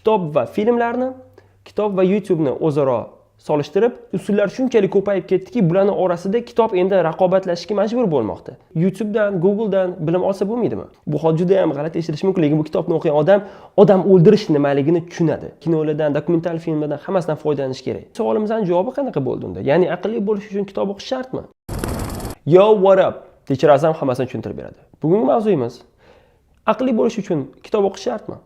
kitob va filmlarni, kitob va YouTube'ni o'zaro solishtirib, usullar shunchalik ko'payib ketdiki, bularning orasida kitob endi raqobatlashishga majbur bo'lmoqda. YouTube'dan, Google'dan bilim olsa bo'lmaydimi? Bu hol juda ham g'alati eshitilishi mumkin, lekin bu kitobni o'qigan odam o'ldirish nimaligini tushunadi. Kinolardan, dokumental filmlardan hammasidan foydalanish kerak. Savolimizning javobi qanaqa bo'ldi unda? Ya'ni aqlli bo'lish uchun kitob o'qish shartmi? Yo, what up? Teacher Azam hammasini tushuntirib beradi. Bugungi mavzuyimiz aqlli bo'lish uchun kitob o'qish shartmi?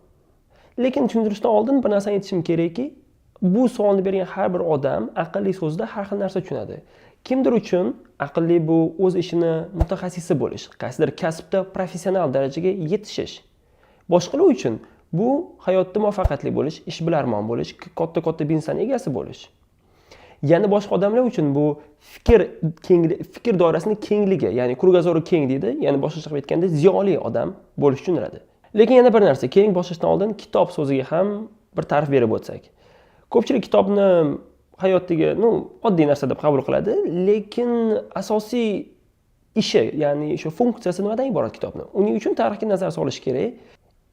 Lekin tushuntirishdan oldin bir narsani aytishim kerakki, bu savolni bergan har bir odam aqlli so'zda har xil narsa tushunadi. Kimdir uchun aqlli bu o'z ishini mutaxassisi bo'lish, qaysidir kasbda professional darajaga yetishish. Boshqalar uchun bu hayotda muvaffaqiyatli bo'lish, ishbilarmon bo'lish, katta biznesning egasi bo'lish. Yana boshqa odamlar uchun bu fikr doirasining kengligi, ya'ni krugozori keng deydi, ya'ni boshqacha qilib aytganda ziyoli odam bo'lish tushuniladi. Lekin yana bir narsa, keyin boshlashdan oldin kitob so'ziga ham bir ta'rif berib o'tsak. Ko'pchilik kitobni hayotdagi, oddiy narsa deb qabul qiladi, lekin asosiy ishi, ya'ni o'sha funksiyasi nimadan iborat kitobni? Uning uchun tarixga nazar solish kerak.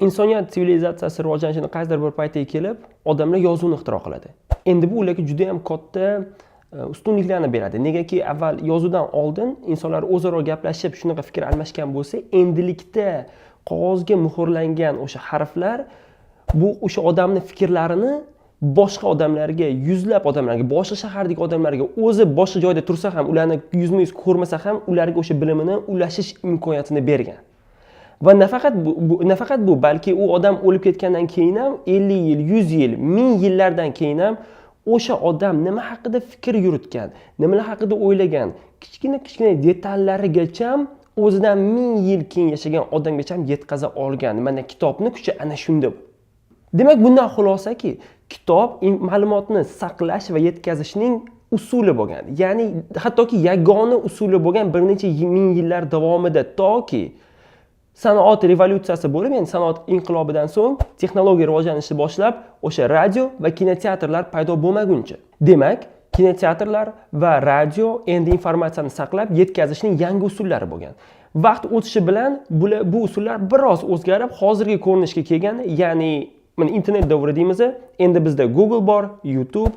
Insoniyat sivilizatsiyasi rivojlanishining qaysidir bir paytiga kelib, odamlar yozuvni ixtiro qiladi. Endi bu ularga juda ham katta ustunliklarni beradi. Negaki avval yozuvdan oldin insonlar o'zaro gaplashib, shunaqa fikr almashgan bo'lsa, endilikda qog'ozga muhrlangan o'sha harflar bu o'sha odamning fikrlarini boshqa odamlarga, yuzlab odamlarga, boshqa shahardagi odamlarga o'zi boshqa joyda tursa ham, ularni yuzma-yuz ko'rmasa ham, ularga o'sha bilimini ulashish imkoniyatini bergan. Va nafaqat bu, balki u odam o'lib ketgandan keyin ham 50 yil, 100 yil, 1000 yillardan keyin ham o'sha odam nima haqida fikr yuritgan, nimalar haqida o'ylagan, kichkina detallarigacha o'zidan 1000 yil keyin yashagan odamgacha yetkaza olgan. Mana kitobning kuchi ana shunda. Demak, bundan xulosaki, kitob ma'lumotni saqlash va yetkazishning usuli bo'lgan. Ya'ni hattoki yagona usuli bo'lgan bir necha ming yillar davomida toki sanoat revolyutsiyasi bo'lib, ya'ni sanoat inqilobidan so'ng texnologiya rivojlanishni boshlab, o'sha radio va kinoteatrlar paydo bo'lmaguncha. Demak, kinoteatrlar va radio endi informatsiyani saqlab yetkazishning yangi usullari bo'lgan. Vaqt o'tishi bilan bu usullar biroz o'zgarib, hozirgi ko'rinishga kelgan, ya'ni mana internet davri deymiz, endi bizda Google bor, YouTube,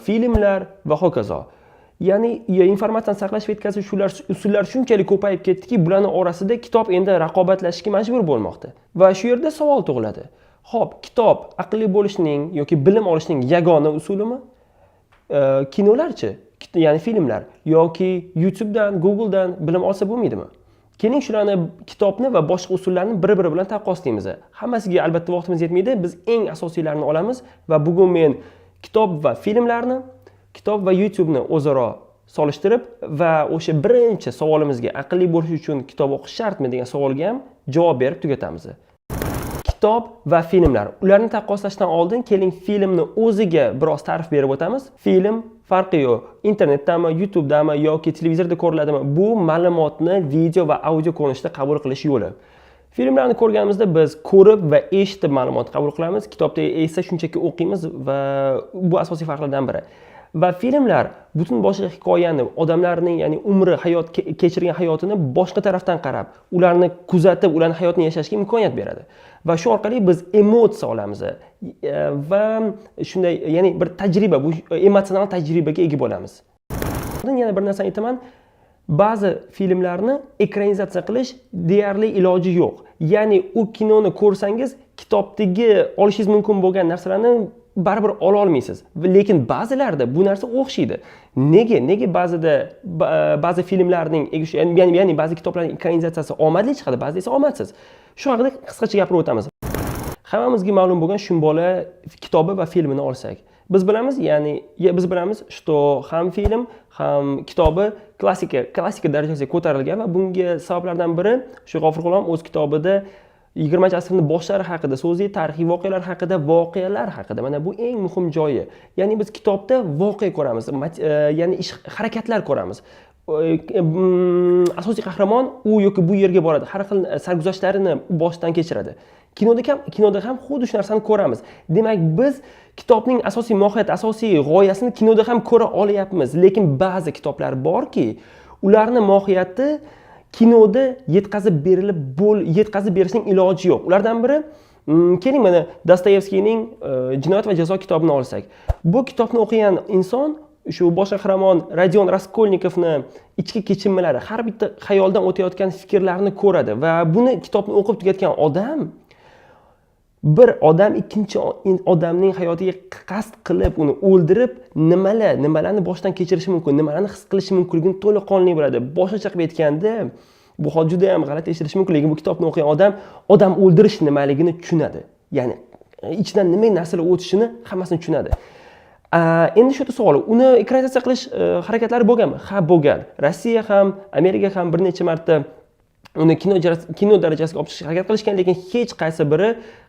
filmlar va hokazo. Ya'ni informatsiyani saqlash va yetkazish usullar shunchalik ko'payib ketdiki, bularning orasida kitob endi raqobatlashishga majbur bo'lmoqda. Va shu yerda savol tug'iladi. Xo'p, kitob aqlli bo'lishning yoki bilim olishning yagona usulimi? Kinolarchi, ya'ni filmlar yoki YouTube'dan, Google'dan bilim olsa bo'lmaydimi? Keling shularni, kitobni va boshqa usullarni bir-biri bilan taqqoslaymiz. Hammasiga albatta vaqtimiz yetmaydi. Biz eng asosiylarini olamiz va bugun men kitob va filmlarni, kitob va YouTube'ni o'zaro solishtirib va o'sha birinchi savolimizga aqlli bo'lish uchun kitob o'qish shartmi degan savolga ham javob berib tugatamiz. Kitob va filmlar. Ularni taqqoslashdan oldin keling filmni o'ziga biroz ta'rif berib o'tamiz. Film farqi yo'q. Internetdami, YouTube'dami yoki televizorda ko'riladimi, bu ma'lumotni video va audio ko'rinishda qabul qilish yo'li. Filmlarni ko'rganimizda biz ko'rib va eshitib ma'lumot qabul qilamiz. Kitobda esa shunchaki o'qiymiz va bu asosiy farqlardan biri. Va filmlar butun boshqa hikoyani, odamlarning, ya'ni umri, kechirgan hayotini boshqa tarafdan qarab, ularni kuzatib, ularning hayotini yashashga imkoniyat beradi. Va shu orqali biz emotsiya olamiz va shunday, ya'ni bir tajriba, bu emotsional tajribaga ega bo'lamiz. Yana bir narsani aytaman, ba'zi filmlarni ekranizatsiya qilish deyarli iloji yo'q. Ya'ni u kinoni ko'rsangiz, kitobdagi olishingiz mumkin bo'lgan narsalarni baribir ola olmaysiz. Lekin ba'zilarda bu narsa o'xshaydi. Nega ba'zi filmlarning, ya'ni ba'zi kitoblarning ekranizatsiyasi omadli chiqadi, ba'zi esa omadsiz. Shu haqida qisqacha gapirib o'tamiz. Hammamizga ma'lum bo'lgan Shumbola kitobi va filmini olsak, biz bilamiz, что ham film, ham kitobi klassika darajasiga ko'tarilgan va bunga sabablardan biri shu G'ofur G'ulom o'z kitobida 20-asrning boshlari haqida so'zli tarixiy voqealar haqida. Mana bu eng muhim joyi. Ya'ni biz kitobda voqea ko'ramiz, ya'ni harakatlar ko'ramiz. Asosiy qahramon u yoki bu yerga boradi, har xil sarguzashtlarini boshdan kechiradi. Kinoda ham xuddi shu narsani ko'ramiz. Demak, biz kitobning asosiy mohiyati, asosiy g'oyasini kinoda ham ko'ra olyapmiz. Lekin ba'zi kitoblar borki, ularning mohiyati kinoda yetkazib berishning iloji yo'q. Ulardan biri Keling mana Dostoyevskiyning Jinoyat va jazo kitobini olsak. Bu kitobni o'qigan inson shu bosh qahramon Rodion Raskolnikovni ichki kechinmalari, har bitta xayoldan o'tayotgan fikrlarni ko'radi va buni kitobni o'qib tugatgan odam bir odam ikkinchi odamning hayotiga qasd qilib uni o'ldirib nimalarni boshdan kechirishi mumkin, nimalarni his qilishi mumkinligini to'laqonli biladi. Boshqacha qilib aytganda, bu hol juda ham g'alati eshitilishi mumkin, lekin bu kitobni o'qigan odam o'ldirish nimaligini tushunadi. Ya'ni ichidan nima narsalar o'tishini hammasini tushunadi. Endi shu savol, uni ekranizatsiya qilish harakatlari bo'lganmi? Ha, bo'lgan. Rossiya ham, Amerika ham bir necha marta uni kino darajasiga olib chiqishga harakat qilishgan, lekin hech qaysi biri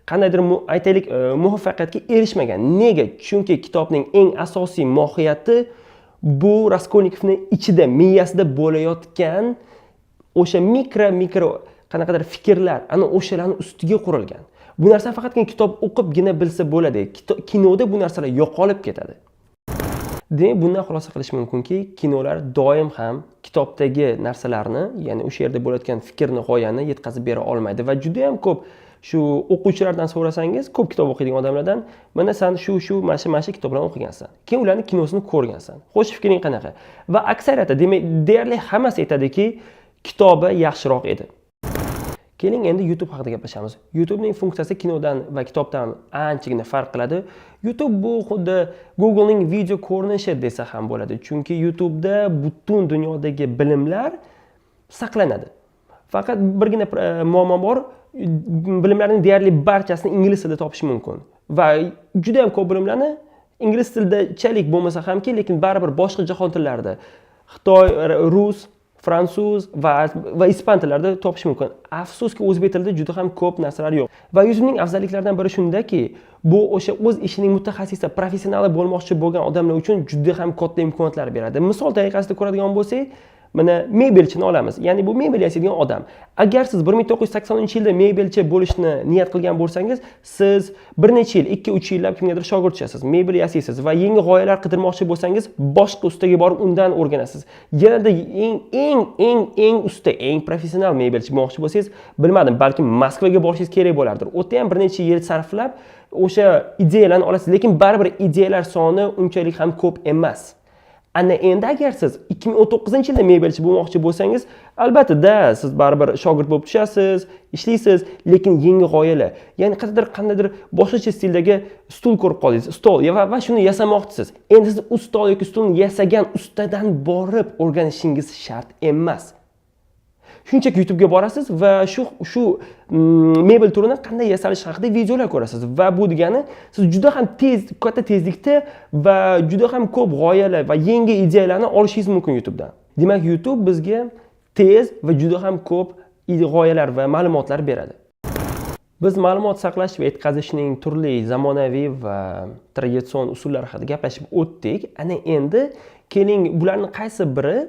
qandaydir aytaylik muvaffaqiyatga erishmagan. Nega? Chunki kitobning eng asosiy mohiyati bu Raskolnikovning ichida, miyasida bo'layotgan o'sha mikro qanaqadir fikrlar, ana o'shalarning ustiga qurilgan. Bu narsa faqatgina kitob o'qibgina bilsa bo'ladi. Kinoda bu narsalar yo'qolib ketadi. Demak, bundan xulosa qilish mumkinki, kinolar doim ham kitobdagi narsalarni, ya'ni o'sha yerda bo'layotgan fikrni, g'oyani yetkazib bera olmaydi va juda ham ko'p shu o'quvchilardan so'rasangiz, ko'p kitob o'qiydigan odamlardan, mana sen shu mana shu kitoblarni o'qigansan. Keyin ularning kinosini ko'rgansan. Xo'sh, fikring qanaqa? Va aksariyati, demak, deyarli hammasi aytadiki, kitobi yaxshiroq edi. Keling endi YouTube haqida gaplashamiz. YouTubening funksiyasi kinodan va kitobdan anchagina farq qiladi. YouTube bu xuddi Googlening video ko'rinishi desa ham bo'ladi. Chunki YouTubeda butun dunyodagi bilimlar saqlanadi. Faqat birgina muammo bor, bilimlarning deyarli barchasini ingliz tilida topish mumkin. Va juda ham ko'p bilimlarni ingliz tilida chalik bo'lmasa hamki, lekin baribir boshqa jahon tillarida, Xitoy, Rus, fransuz va ispan tillarida topish mumkin. Afsuski o'zbek tilida juda ham ko'p narsalar yo'q. Va YouTubening afzalliklaridan biri shundaki, bu o'sha o'z ishining mutaxassisi, professionali bo'lmoqchi bo'lgan odamlar uchun juda ham katta imkoniyatlar beradi. Misol tariqasida ko'radigan bo'lsak, mana mebelchini olamiz. Ya'ni bu mebel yasaydigan odam. Agar siz 1980-yilda mebelchi bo'lishni niyat qilgan bo'lsangiz, siz bir necha yil, 2-3 yillab kimgadir shogirdchasiz, mebel yasaysiz va yangi g'oyalar qidirmoqchi bo'lsangiz, boshqa ustaga borib undan o'rganasiz. Yanada eng usta, eng professional mebelchi bo'lmoqchi bo'lsangiz, bilmadim, balki Moskvaga borishingiz kerak bo'lardir. U yerda ham bir necha yil sarflab o'sha ideyalarni olasiz, lekin baribir ideyalar soni unchalik ham ko'p emas. Ana endi agar siz 2019-yilda mebelchi bo'lmoqchi bo'lsangiz, albatta siz baribir shogird bo'lib tushasiz, ishlaysiz, lekin yangi g'oyalar, ya'ni qandaydir boshqacha stildagi stul ko'rib qoldingiz, stol va shuni yasamoqchisiz. Endi siz u stol yoki stulni yasagan ustadan borib o'rganishingiz shart emas. Shunchaki YouTube'ga borasiz va shu mebel turini qanday yasalishi haqida videolar ko'rasiz va bu degani siz juda ham katta tezlikda va juda ham ko'p g'oyalar va yangi ideyalarni olishingiz mumkin YouTube'dan. Demak, YouTube bizga tez va juda ham ko'p g'oyalar va ma'lumotlar beradi. Biz ma'lumot saqlash va yetkazishning turli zamonaviy va traditsion usullari haqida gaplashib o'tdik. Ana endi keling, bularning qaysi biri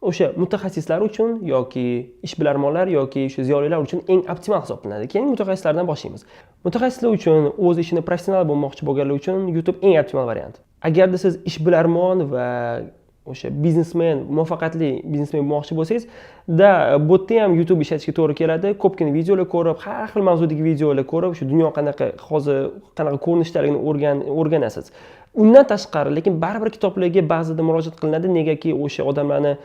o'sha mutaxassislar uchun yoki ishbilarmonlar yoki o'sha ziyolilar uchun eng optimal hisoblanadi. Keyin mutaxassislardan boshlaymiz. Mutaxassislar uchun, o'z ishini professional bo'lmoqchi bo'lganlar uchun YouTube eng optimal variant. Agarda siz ishbilarmon va o'sha biznesmen, muvaffaqiyatli biznesmen bo'lmoqchi bo'lsangiz, bu yerda ham YouTube ishlatishga to'g'ri keladi. Ko'pgina videolar ko'rib, har xil mavzudagi videolar ko'rib, shu dunyo qanaqa ko'rinishdaligini o'rganasiz. Undan tashqari, lekin baribir kitoblarga ba'zida murojaat qilinadi, negaki o'sha odamlarni,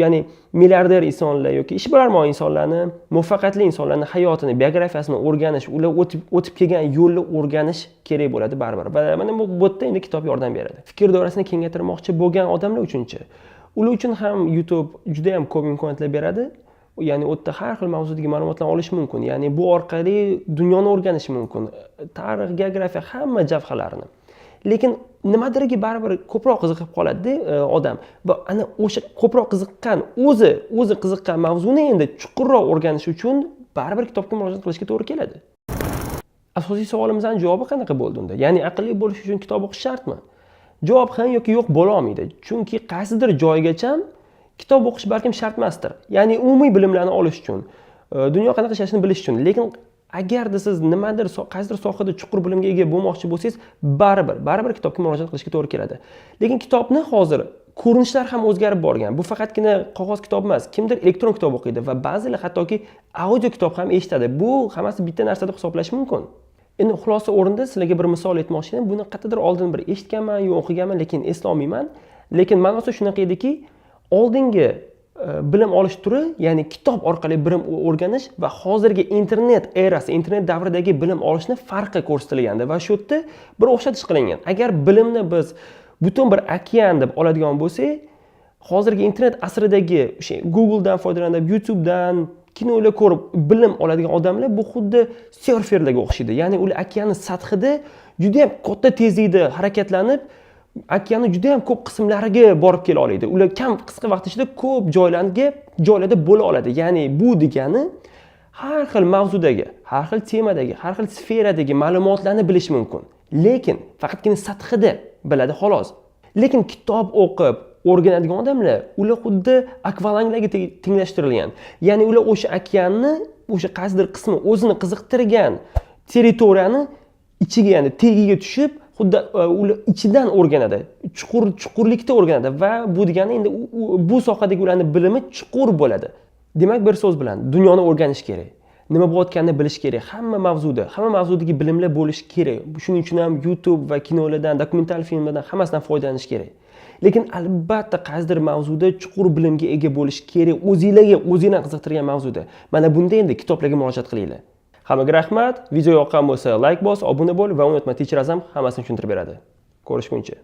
ya'ni milliarder insonlar yoki ishbilarmon insonlarni, muvaffaqiyatli insonlarning hayotini, biografiyasini o'rganish, ular o'tib kelgan yo'lni o'rganish kerak bo'ladi baribir. Va mana bu yerda endi kitob yordam beradi. Fikr doirasini kengaytirmoqchi bo'lgan odamlar uchunchi, ular uchun ham YouTube juda ham ko'p imkoniyatlar beradi. Ya'ni u yerda har xil mavzudagi ma'lumotlarni olish mumkin. Ya'ni bu orqali dunyoni o'rganish mumkin. Tarix, geografiya, hamma jabhalarini. Lekin nimadirga baribir ko'proq qiziqib qoladi odam va ana o'sha ko'proq qiziqqan, o'zi qiziqqan mavzuni endi chuqurroq o'rganish uchun baribir kitobga murojaat qilishga to'g'ri keladi. Asosiy savolimizning javobi qanaqa bo'ldi unda? Ya'ni aqlli bo'lish uchun kitob o'qish shartmi? Javob ha yoki yo'q bo'la olmaydi. Chunki qaysidir joygacha kitob o'qish balkim shart emasdir. Ya'ni umumiy bilimlarni olish uchun, dunyo qanaqa yashashini bilish uchun. Lekin agarda siz qaysidir sohada chuqur bilimga ega bo'lmoqchi bo'lsangiz, baribir kitobga murojaat qilishga to'g'ri keladi. Lekin kitobni hozir ko'rinishlar ham o'zgarib borgan. Bu faqatgina qog'oz kitob emas, kimdir elektron kitob o'qiydi va ba'zilar hattoki audio kitob ham eshitadi. Bu hammasi bitta narsa deb hisoblash mumkin. Endi xulosa o'rinda sizlarga bir misol aytmoqchi edim. Buni qayerdadir oldin bir eshitganman, yo o'qiganman, lekin eslolmayman. Lekin ma'nosi shunaqa ediki, oldingi bilim olish turi, ya'ni kitob orqali bilim o'rganish va hozirgi internet erasi, internet davridagi bilim olishni farqi ko'rsatilgandi va shu yerda bir o'xshatish qilingan. Agar bilimni biz butun bir okean deb oladigan bo'lsak, hozirgi internet asridagi o'sha Googledan foydalanib, YouTubedan kinolar ko'rib bilim oladigan odamlar bu xuddi surferlarga o'xshaydi. Ya'ni ular okeanning sathida juda ham katta tezlikda harakatlanib, okeanning juda ham ko'p qismlariga borib kela oladi. Ular kam qisqa vaqt ichida ko'p joylarda bo'la oladi. Ya'ni bu degani har xil mavzudagi, har xil temadagi, har xil sferadagi ma'lumotlarni bilish mumkin. Lekin faqatgina sathida biladi xolos. Lekin kitob o'qib o'rganadigan odamlar, ular xuddi akvalanglarga tenglashtirilgan. Ya'ni ular o'sha okeanni, o'sha qaysidir qismi o'zini qiziqtirgan territoriyani ichiga, ya'ni tagiga tushib, xuddi ular ichidan o'rganadi, chuqurlikda o'rganadi va bu degani endi bu sohadagi ularning bilimi chuqur bo'ladi. Demak, bir so'z bilan dunyoni o'rganish kerak. Nima bo'layotganini bilish kerak. Hamma mavzudagi bilimlar bo'lishi kerak. Shuning uchun ham YouTube va kinolardan, dokumental filmlardan hammasidan foydalanish kerak. Lekin albatta qaysidir mavzuda chuqur bilimga ega bo'lish kerak. O'zingizlarni qiziqtirgan mavzuda. Mana bunda endi kitoblarga murojaat qilinglar. Hammaga rahmat. Video yoqqan bo'lsa like bos, obuna bo'l va unutma, Teacher Azam hammasini tushuntirib beradi. Ko'rishguncha.